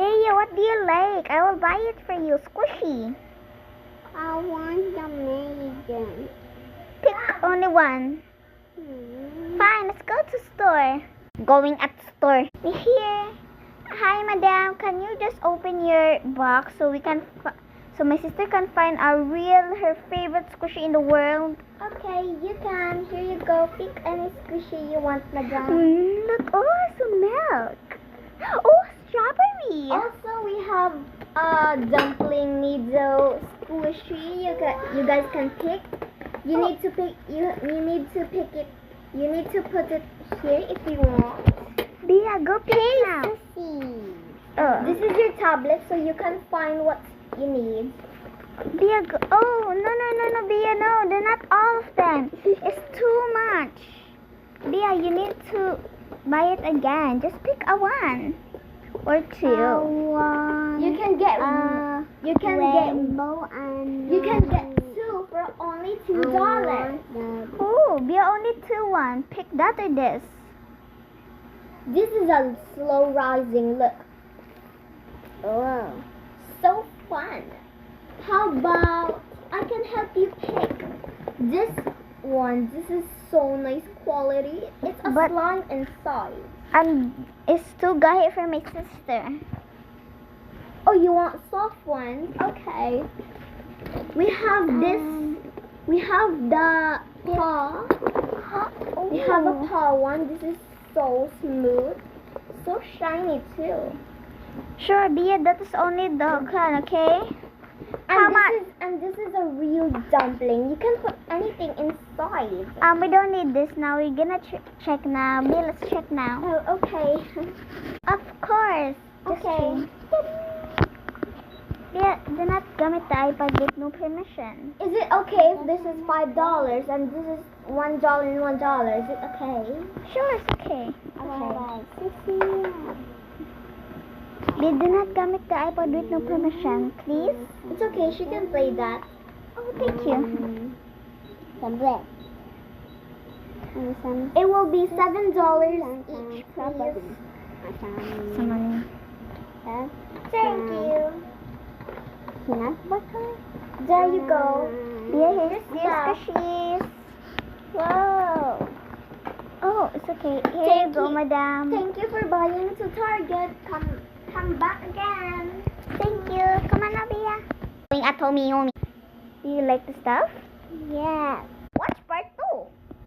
Bea, what do you like? I will buy it for you. Squishy. I want the maiden. Pick only one. Fine, let's go to store. Going at store. Here. Hi, madam. Can you just open your box so we can so my sister can find her favorite squishy in the world? Okay, you can. Here you go. Pick any squishy you want, madam. Look, oh, some milk. Oh, strawberry. Also, we have dumpling needle squishy. You guys can pick. You need to pick. You need to pick it. You need to put it here if you want. Bea, go pick now. This is your tablet, so you can find what you need. Bea, oh, no, Bea, no, they're not all of them. It's too much. Bea, you need to buy it again. Just pick a one or two. You can get rainbow and you can get two for only $2. Oh, Bea, only one. Pick that or this. This is a slow rising look. Oh. So fun. How about I can help you pick this one. This is so nice quality. It's a slime inside. And it's too gay for my sister. Oh, you want soft ones? Okay. We have this. We have the paw. We have a paw one. This is so smooth. So shiny too. Sure, Bea, that is only the can, okay? And this is a real dumpling. You can put anything inside. We don't need this now. We're gonna check now. Bea, let's check now. Oh, okay. Of course. Okay. Bea, do not gamit the iPad with no permission. Is it okay if this is $5 and this is $1 and $1? Is it okay? Sure, it's okay. Okay. Bea, do not gamit the iPad with no permission, please. It's okay. She can play that. Oh, thank you. It will be $7 each, please. Some money. Thank you. Peanut butter? There you go. Bea, here's your squishies. Whoa. Oh, it's okay. Here Thank you go, you. madam. Thank you for buying to Target. Come back again. Thank you. Come on now, Bea. Going at home. Do you like the stuff? Yes.